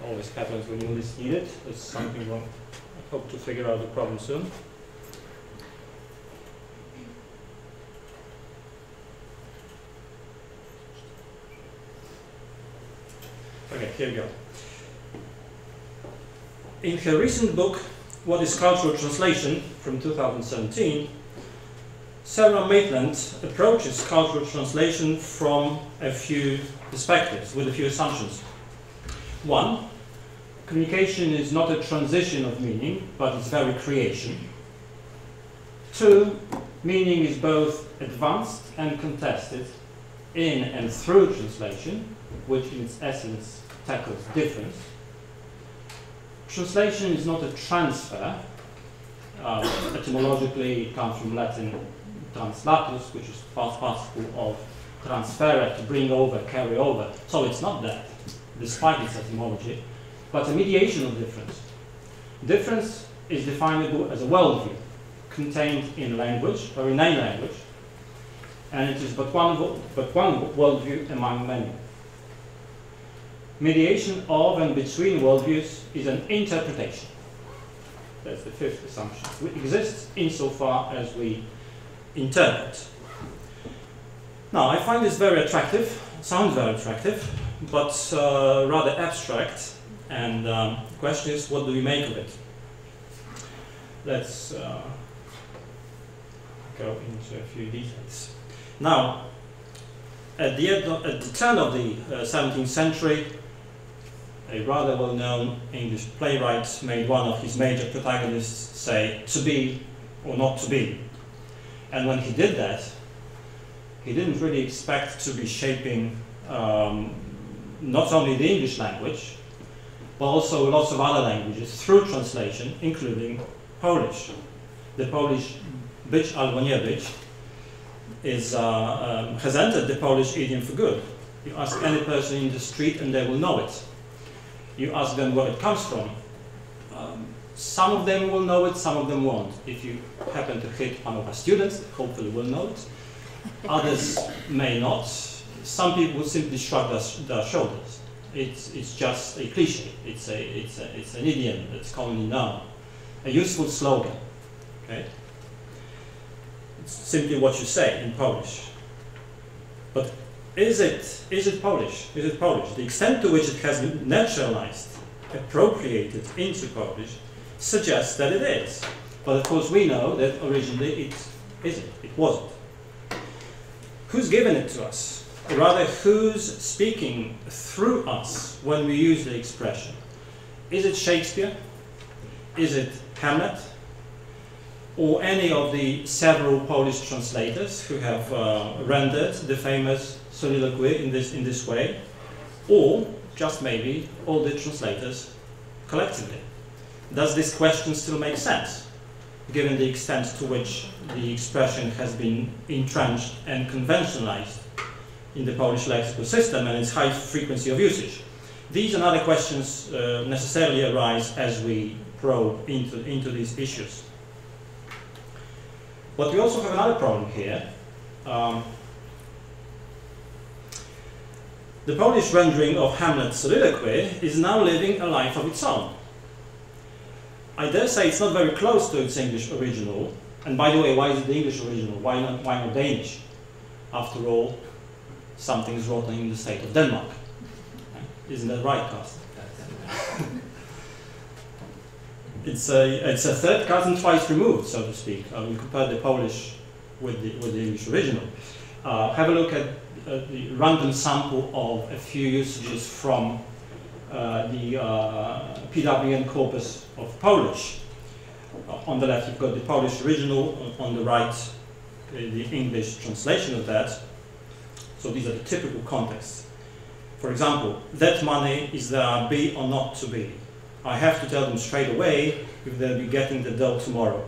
Always happens when you least need it. It's something wrong. I hope to figure out the problem soon. Okay, here we go. In her recent book, What is Cultural Translation, from 2017, Sarah Maitland approaches cultural translation from a few perspectives, with a few assumptions. One, communication is not a transition of meaning, but its very creation. Two, meaning is both advanced and contested in and through translation, which in its essence tackles difference. Translation is not a transfer. Etymologically, it comes from Latin translatus, which is past participle of transfere, to bring over, carry over. So it's not that, despite its etymology, but a mediation of difference. Difference is definable as a worldview contained in language, or in any language, and it is but one worldview among many. Mediation of and between worldviews is an interpretation. That's the fifth assumption. It exists insofar as we interpret. Now, I find this very attractive, sounds very attractive, but rather abstract, and the question is, what do we make of it? Let's go into a few details. Now, at the turn of the 17th century, a rather well-known English playwright made one of his major protagonists say, to be or not to be. And when he did that, he didn't really expect to be shaping not only the English language, but also lots of other languages through translation, including Polish. The Polish być albo nie być has entered the Polish idiom for good. You ask any person in the street and they will know it. You ask them where it comes from. Some of them will know it, some of them won't. If you happen to hit one of our students, hopefully will know it. Others may not. Some people will simply shrug their shoulders. It's just a cliche. It's an idiom that's commonly known. A useful slogan. Okay? It's simply what you say in Polish. But is it Polish? Is it Polish? The extent to which it has been naturalized, appropriated into Polish, suggests that it is. But of course we know that originally it isn't. It wasn't. Who's given it to us? Or rather, who's speaking through us when we use the expression? Is it Shakespeare? Is it Hamlet? Or any of the several Polish translators who have rendered the famous soliloquy in this way? Or, just maybe, all the translators collectively? Does this question still make sense, given the extent to which the expression has been entrenched and conventionalized in the Polish lexical system and its high frequency of usage? These and other questions necessarily arise as we probe into these issues. But we also have another problem here. The Polish rendering of Hamlet's soliloquy is now living a life of its own. I dare say it's not very close to its English original. And by the way, why is it the English original? Why not Danish? After all, something is rotten in the state of Denmark. Isn't that right, Carsten? It's a third cousin twice removed, so to speak. We compare the Polish with the English original. Have a look at the random sample of a few usages from the PWN corpus of Polish. On the left, you've got the Polish original. On the right, the English translation of that. So these are the typical contexts. For example, that money is there be or not to be. I have to tell them straight away if they'll be getting the dough tomorrow.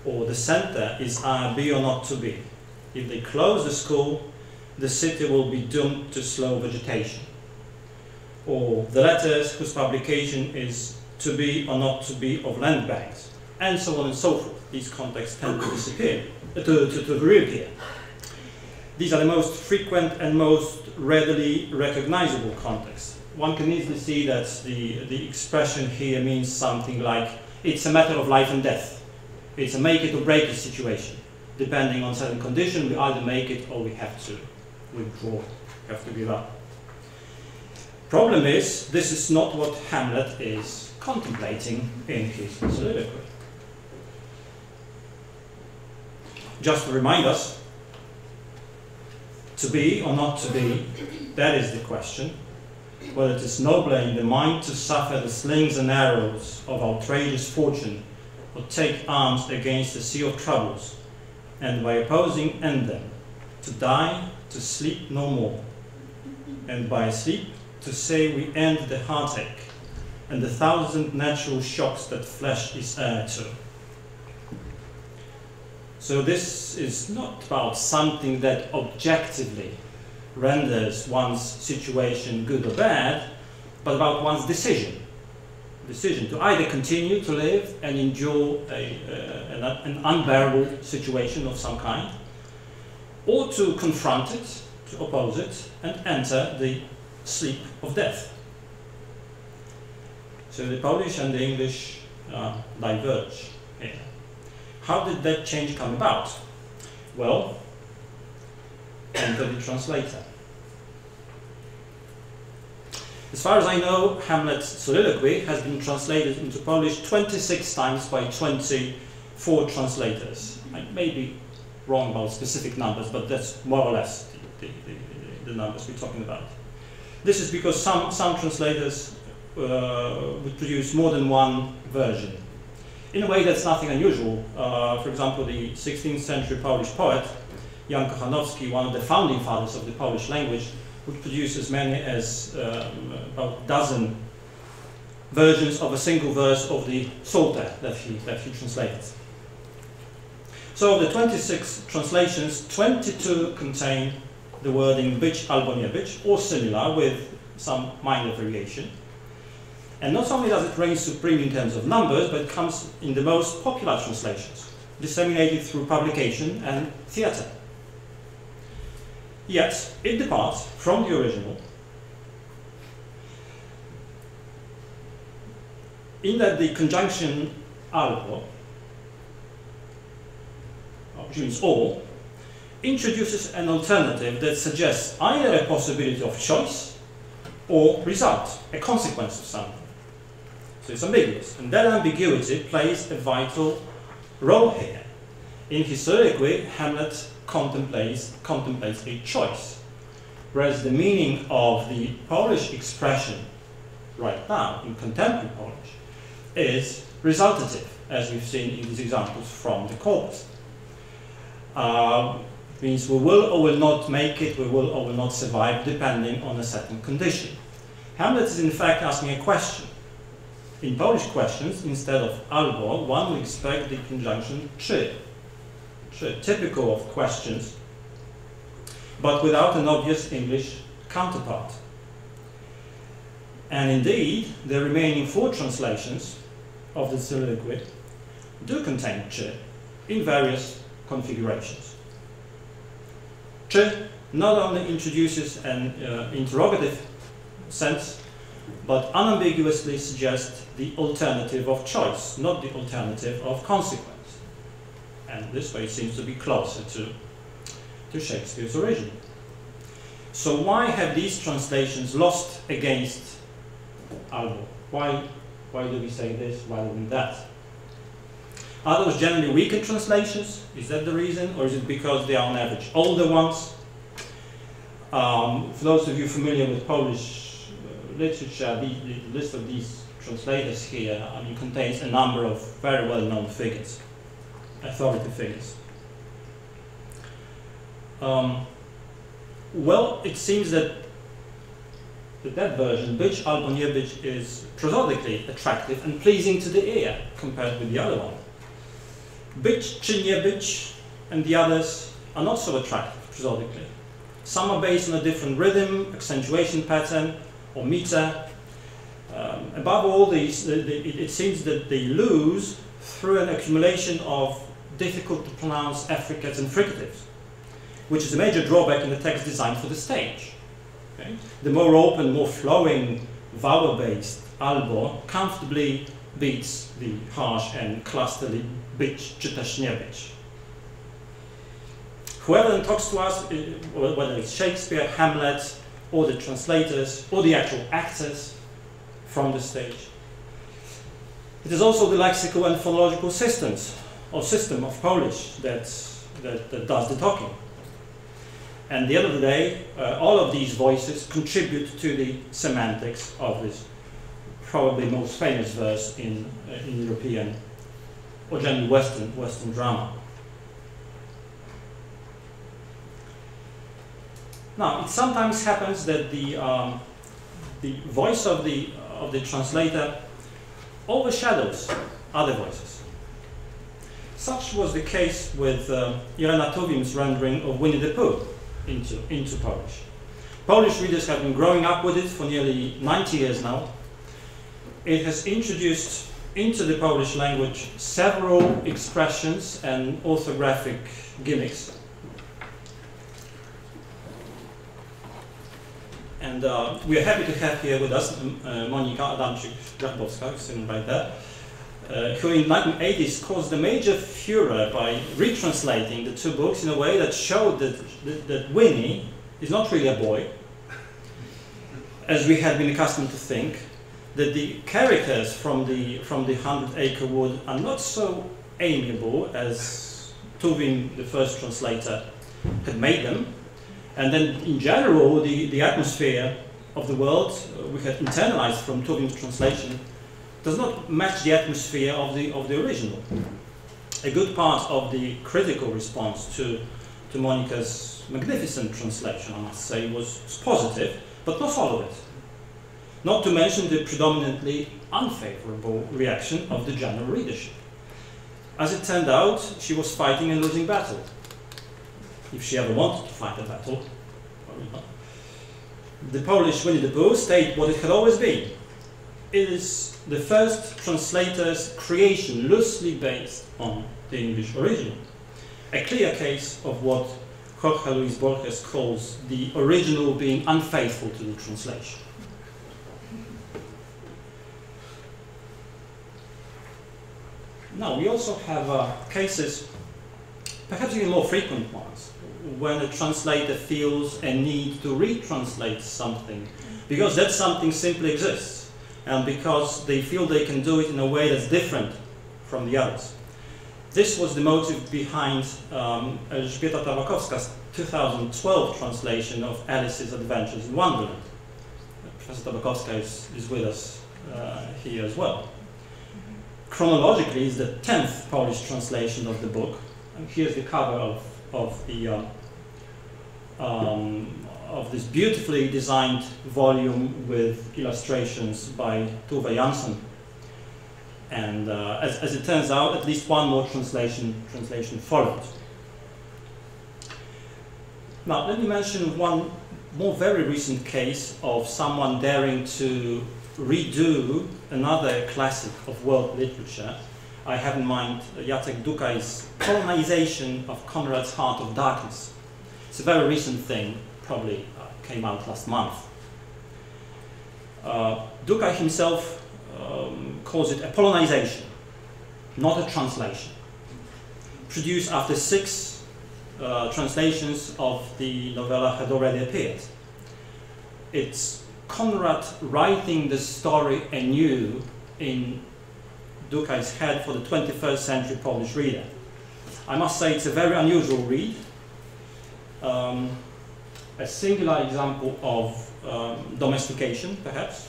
Or the center is be or not to be. If they close the school, the city will be doomed to slow vegetation. Or the letters whose publication is to be or not to be of land banks, and so on and so forth. These contexts tend to disappear, to reappear. These are the most frequent and most readily recognizable contexts. one can easily see that the expression here means something like, it's a matter of life and death. It's a make it or break it situation. Depending on certain condition, we either make it or we have to withdraw, have to give up. Problem is, this is not what Hamlet is contemplating in his soliloquy. Just to remind us, to be or not to be, that is the question. Whether it is nobler in the mind to suffer the slings and arrows of outrageous fortune, or take arms against a sea of troubles, and by opposing end them, to die, to sleep no more, and by sleep to say we end the heartache, and the thousand natural shocks that flesh is heir to. So this is not about something that objectively renders one's situation good or bad, but about one's decision to either continue to live and endure an unbearable situation of some kind, or to confront it, to oppose it, and enter the sleep of death. So the Polish and the English diverge here. How did that change come about? Well, enter the translator. As far as I know, Hamlet's soliloquy has been translated into Polish 26 times by 24 translators. I may be wrong about specific numbers, but that's more or less the numbers we're talking about. This is because some translators would produce more than one version. In a way, that's nothing unusual. For example, the 16th century Polish poet, Jan Kochanowski, one of the founding fathers of the Polish language, would produce as many as about a dozen versions of a single verse of the Psalter that he translated. So of the 26 translations, 22 contain the wording być albo nie być, or similar with some minor variation. And not only does it reign supreme in terms of numbers, but it comes in the most popular translations, disseminated through publication and theatre. Yet, it departs from the original in that the conjunction albo, which means or, introduces an alternative that suggests either a possibility of choice or result, a consequence of something. So it's ambiguous, and that ambiguity plays a vital role here. In his soliloquy, Hamlet contemplates a choice, whereas the meaning of the Polish expression right now, in contemporary Polish, is resultative, as we've seen in these examples from the corpus. It means we will or will not make it, we will or will not survive, depending on a certain condition. Hamlet is in fact asking a question. In Polish questions, instead of albo, one would expect the conjunction czy, typical of questions, but without an obvious English counterpart. And indeed, the remaining 4 translations of the soliloquy do contain czy in various configurations. Czy not only introduces an interrogative sense, but unambiguously suggests the alternative of choice, not the alternative of consequence. And this way it seems to be closer to Shakespeare's original. So why have these translations lost against albo? Why do we say this rather than that? Are those generally weaker translations? Is that the reason? Or is it because they are on average older ones? For those of you familiar with Polish literature, the list of these translators here contains a number of very well-known figures, authoritative figures. Well, it seems that that version, być albo nie być, is prosodically attractive and pleasing to the ear compared with the other one. Być czy nie być and the others are not so attractive prosodically. Some are based on a different rhythm, accentuation pattern, or meter. Above all these, it seems that they lose through an accumulation of difficult to pronounce affricates and fricatives, which is a major drawback in the text designed for the stage. Okay? The more open, more flowing vowel-based albo comfortably beats the harsh and clusterly być czy też nie być. Whoever then talks to us, whether it's Shakespeare, Hamlet, or the translators, or the actual actors from the stage, it is also the lexical and phonological system of Polish that does the talking. And at the end of the day, all of these voices contribute to the semantics of this probably most famous verse in European or generally Western drama. Now, it sometimes happens that the voice of the translator overshadows other voices. Such was the case with Irena Tuwim's rendering of Winnie the Pooh into Polish. Polish readers have been growing up with it for nearly 90 years now. It has introduced into the Polish language several expressions and orthographic gimmicks. And we are happy to have here with us Monika Adamczyk-Grabowska, sitting right there, who in the 1980s caused a major furor by retranslating the two books in a way that showed that Winnie is not really a boy, as we had been accustomed to think, that the characters from the 100-Acre Wood are not so amiable as Tuwim, the first translator, had made them. And then, in general, the atmosphere of the world we had internalized from Tuwim's translation does not match the atmosphere of the original. A good part of the critical response to Monika's magnificent translation, I must say, was positive, but not all of it. Not to mention the predominantly unfavorable reaction of the general readership. As it turned out, she was fighting a losing battle. If she ever wanted to fight a battle, probably not. The Polish Winnie the Pooh stayed what it had always been. It is the first translator's creation loosely based on the English original. A clear case of what Jorge Luis Borges calls the original being unfaithful to the translation. Now, we also have cases, perhaps even more frequent ones, when a translator feels a need to retranslate something because that something simply exists and because they feel they can do it in a way that's different from the others. This was the motive behind Elżbieta Tawakowska's 2012 translation of Alice's Adventures in Wonderland. Professor Tawakowska is with us here as well. Chronologically, it's the 10th Polish translation of the book. And here's the cover of this beautifully designed volume with illustrations by Tuve Jansson. And as it turns out, at least one more translation followed. Now, let me mention one more very recent case of someone daring to redo another classic of world literature. I have in mind Jacek Dukaj's colonization of Conrad's Heart of Darkness. It's a very recent thing, probably came out last month. Dukaj himself calls it a polonization, not a translation. Produced after 6 translations of the novella had already appeared. It's Conrad writing the story anew in Dukaj's head for the 21st century Polish reader. I must say it's a very unusual read, a singular example of domestication, perhaps.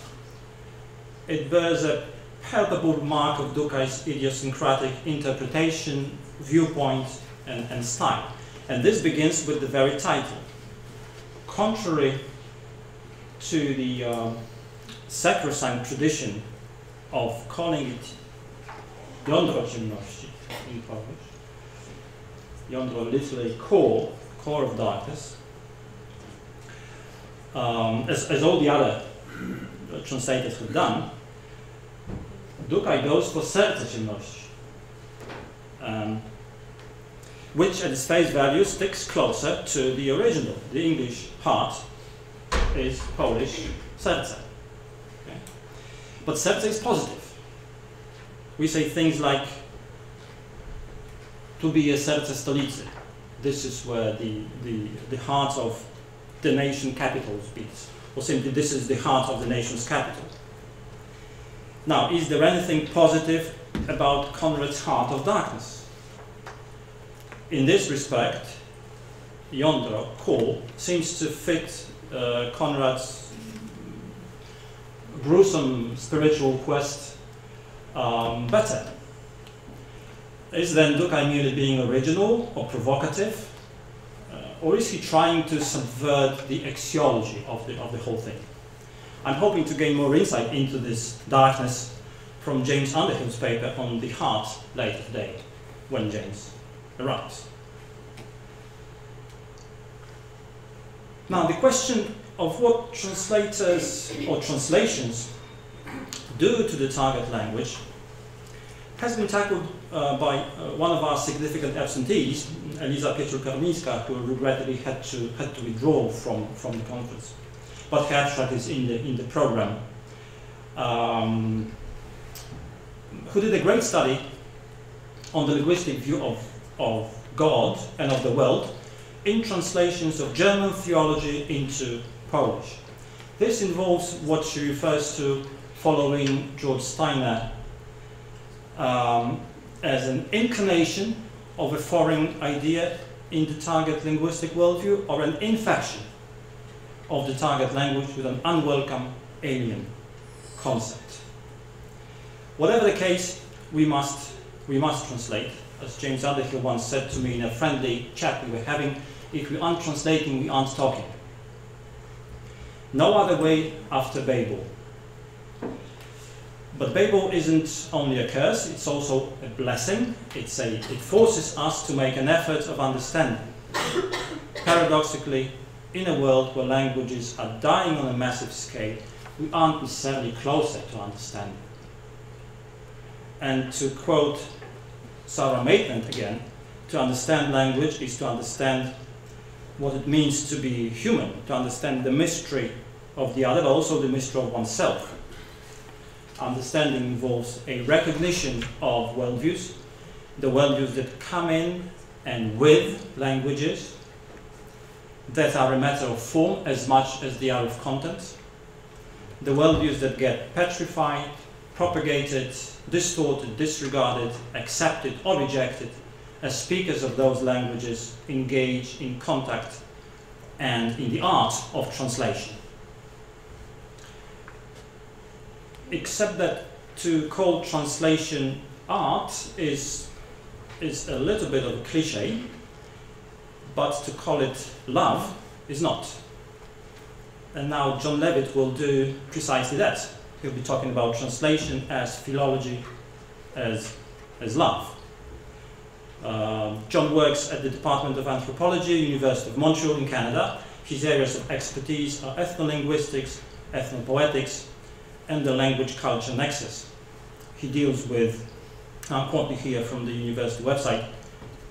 It bears a palpable mark of Dukaj's idiosyncratic interpretation, viewpoint, and style. And this begins with the very title. Contrary to the sacrosanct tradition of calling it jądro ciemności in Polish, jądro literally core of darkness, as all the other translators have done, Dukaj goes for serce ciemności, which at its face value sticks closer to the original. The English heart is Polish serce. Okay? But serce is positive. We say things like tu bije serce stolicy. This is where the heart of the nation capital beats. Or simply, this is the heart of the nation's capital. Now, is there anything positive about Conrad's Heart of Darkness? In this respect, Jądro, Kul, seems to fit Conrad's gruesome spiritual quest better. Is then Dukaj merely being original or provocative? Or is he trying to subvert the axiology of the whole thing? I'm hoping to gain more insight into this darkness from James Underhill's paper on the heart later today, when James arrives. Now, the question of what translators or translations do to the target language has been tackled by one of our significant absentees, Eliza Pietru-Karniska, who regrettably had to withdraw from the conference. But her abstract is in the program, who did a great study on the linguistic view of God and of the world in translations of German theology into Polish. This involves what she refers to, following George Steiner, as an incarnation of a foreign idea in the target linguistic worldview, or an infection of the target language with an unwelcome alien concept. Whatever the case, we must translate. As James Underhill once said to me in a friendly chat we were having, if we aren't translating, we aren't talking. No other way after Babel. But Babel isn't only a curse, it's also a blessing. It forces us to make an effort of understanding. Paradoxically, in a world where languages are dying on a massive scale, we aren't necessarily closer to understanding. And to quote Sarah Maitland again, to understand language is to understand what it means to be human, to understand the mystery of the other, but also the mystery of oneself. Understanding involves a recognition of worldviews, the worldviews that come in and with languages, that are a matter of form as much as they are of content, the worldviews that get petrified, propagated, distorted, disregarded, accepted or rejected as speakers of those languages engage in contact and in the art of translation. Except that to call translation art is a little bit of a cliche, but to call it love is not. And now John Levitt will do precisely that. He'll be talking about translation as philology, as love. John works at the Department of Anthropology, University of Montreal in Canada. His areas of expertise are ethnolinguistics, ethnopoetics, and the language-culture nexus. He deals with, I'm quoting here from the university website,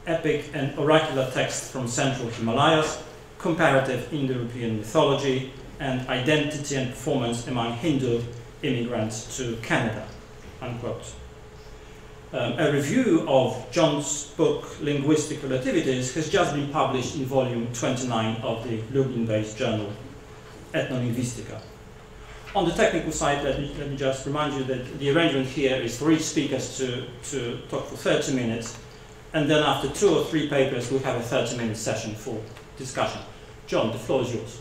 epic and oracular texts from central Himalayas, comparative Indo-European mythology, and identity and performance among Hindu immigrants to Canada, unquote. A review of John's book, Linguistic Relativities, has just been published in volume 29 of the Lublin-based journal, Ethnolinguistica. On the technical side, let me just remind you that the arrangement here is for each speaker to talk for 30 minutes, and then after 2 or 3 papers, we'll have a 30-minute session for discussion. John, the floor is yours.